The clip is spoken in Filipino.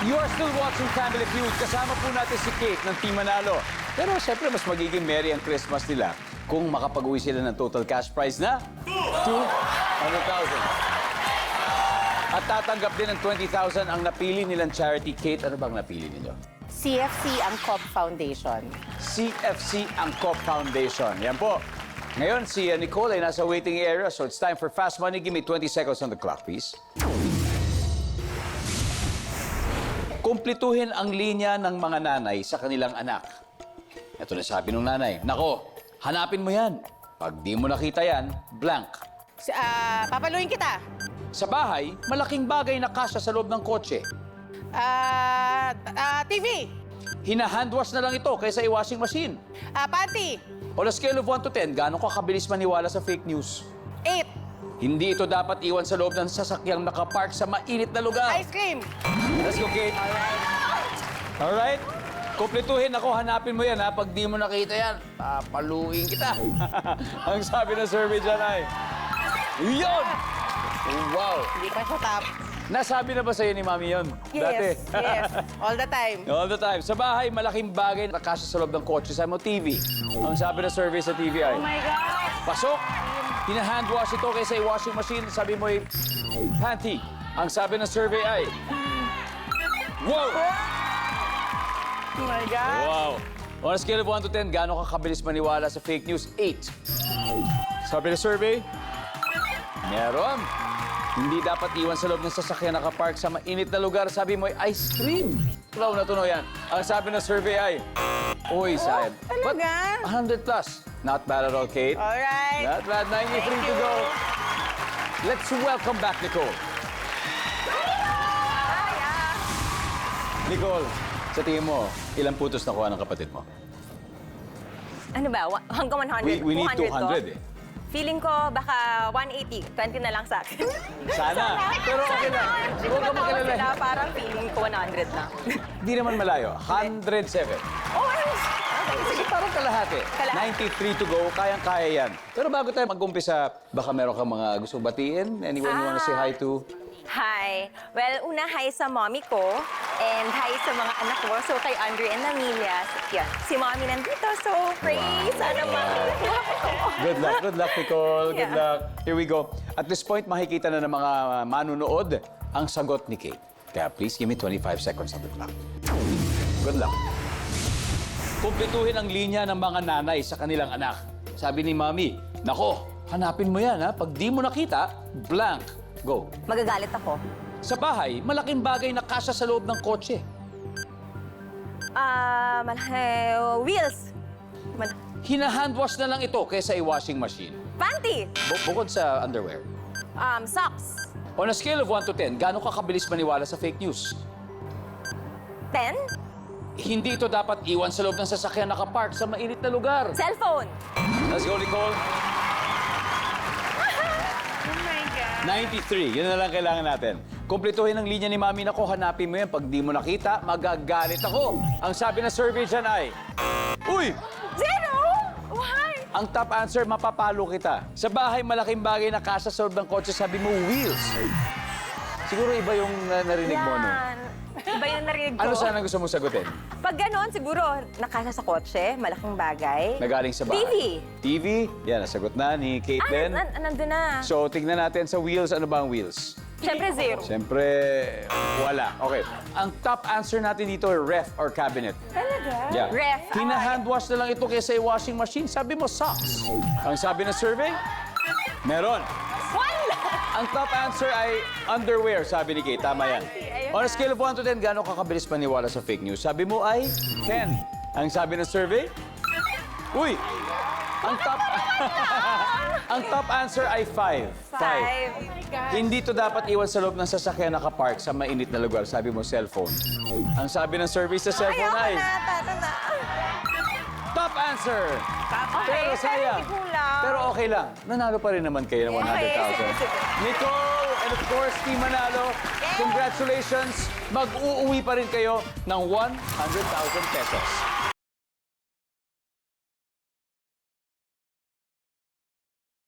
You are still watching Family Feud. Kasama po natin si Kate ng Team Manalo. Pero siyempre, mas magiging merry ang Christmas nila kung makapag-uwi sila ng total cash prize na 200,000. At tatanggap din ng 20,000 ang napili nilang charity. Kate, ano bang napili ninyo? CFC Angkop Foundation. CFC Angkop Foundation. Yan po. Ngayon, si Nicole ay nasa waiting area, so it's time for Fast Money. Give me 20 seconds on the clock, please. Kumplituhin ang linya ng mga nanay sa kanilang anak. Ito na sabi ng nanay, nako, hanapin mo yan. Pag di mo nakita yan, blank. Papaluin kita. Sa bahay, malaking bagay na kasya sa loob ng kotse. TV. Hinahandwash na lang ito kaysa i-washing machine. Panty. On a scale of 1 to 10, gaano ka kabilis maniwala sa fake news? 8. Hindi ito dapat iwan sa loob ng sasakyang nakapark sa mainit na lugar. Ice cream. Let's go, Kate. Alright. Kumpletuhin ako, hanapin mo yan, ha? Pag di mo nakita yan, papaluin kita. Ang sabi ng survey dyan ay, yun! Wow! Hindi ka sa top. Nasabi na ba sa'yo ni Mami yun? Yes, Dati? yes. All the time. All the time. Sa bahay, malaking bagay na kasya sa loob ng kotse. Sabi mo, TV. Ang sabi ng survey sa TV ay, Oh my God! pasok! Hinahandwash ito kaysa i-washing machine. Sabi mo ay, panty. Ang sabi ng survey ay, wow! Oh my God! Wow! On a scale of 1 to 10, gaano ka kabilis maniwala sa fake news? 8. Sabi ng survey, meron. Hindi dapat iwan sa loob ng sasakyan nakapark sa mainit na lugar. Sabi mo ay ice cream. Wow, natunaw yan. Ang sabi ng survey ay, uy, sayad. But talaga? 100 plus. Not bad at all, Kate. All right. Not bad. 93 Thank to you. go. Let's welcome back Nicole. Nicole, sa tingin mo, ilang putos nakuha ng kapatid mo? Ano ba? Hanggang 100? We need 200 ko? 200 eh. Feeling ko baka 180. 20 na lang sa akin. Sana. Pero okay lang. Huwag ka magalala. Sila, parang feeling ko 100 na. Di naman malayo. 107. Oh, Sige, parang kalahati. 93 to go. Kayang-kaya yan. Pero bago tayo mag-umpisa, baka meron kang mga gusto batiin? Anyone you wanna say hi to? Hi. Well, una, hi sa mommy ko. And hi sa mga anak ko. So, kay Andre and Amelia. Yan. Si mommy nandito. So, pray. Sana makuha ko. Good luck, Nicole. Good Yeah. luck. Here we go. At this point, makikita na ng mga manunood ang sagot ni Kate. Kaya please, give me 25 seconds on the clock. Good luck. Kumpletuhin ang linya ng mga nanay sa kanilang anak. Sabi ni Mami, nako, hanapin mo yan, ha? Pag di mo nakita, blank. Go. Magagalit ako. Sa bahay, malaking bagay na kasya sa loob ng kotse. Wheels. Hinahandwash na lang ito kaysa i-washing machine. Panty. Bukod sa underwear. Socks. On a scale of 1 to 10, gaano ka kabilis maniwala sa fake news? 10. Hindi ito dapat iwan sa loob ng sasakyan nakapark sa mainit na lugar. Cellphone. Let's go, Nicole. Oh my God. 93. Yun na lang kailangan natin. Kumpletuhin ang linya ni Mami na ko, hanapin mo yan. Pag di mo nakita, magagalit ako. Ang sabi ng survey dyan ay, uy! 0? Why? Ang top answer, mapapalo kita. Sa bahay, malaking bagay na kasya sa loob ng kotse, sabi mo, wheels. Siguro iba yung narinig mo, no? Yan. Iba yung narinig ko. Ano sana gusto mong sagutin? Pag ganon, siguro, nakasya sa kotse, malaking bagay. Nagaling sa bahay. TV. TV? Yan, nasagot na ni Kate din. Nandun na. So, tignan natin sa wheels. Ano ba ang wheels? Siyempre, 0. Siyempre, wala. Okay. Ang top answer natin dito ay ref or cabinet. Talaga? Yeah. Ref. Hinahandwash na lang ito kaysa i-washing machine. Sabi mo, socks. Ang sabi ng survey? Meron. Wala! Ang top answer ay underwear, sabi ni Kate. Tama yan. Ayun On a na. scale of 1 to 10, gano'ng kakabilis maniwala sa fake news? Sabi mo ay 10. Ang sabi ng survey? Uy! Ang top... ang top answer ay 5. 5. Hindi to dapat iwan sa loob ng sasakyan nakapark sa mainit na lugar. Sabi mo, cellphone. Ang sabi ng survey sa cellphone ay... Tata na. Top answer! Okay, Pero sayang. hindi kulang. Pero okay lang. Nanalo pa rin naman kayo ng 100,000. Okay. Nicole, and of course, Team Manalo, congratulations. Mag-uuwi pa rin kayo ng 100,000 pesos.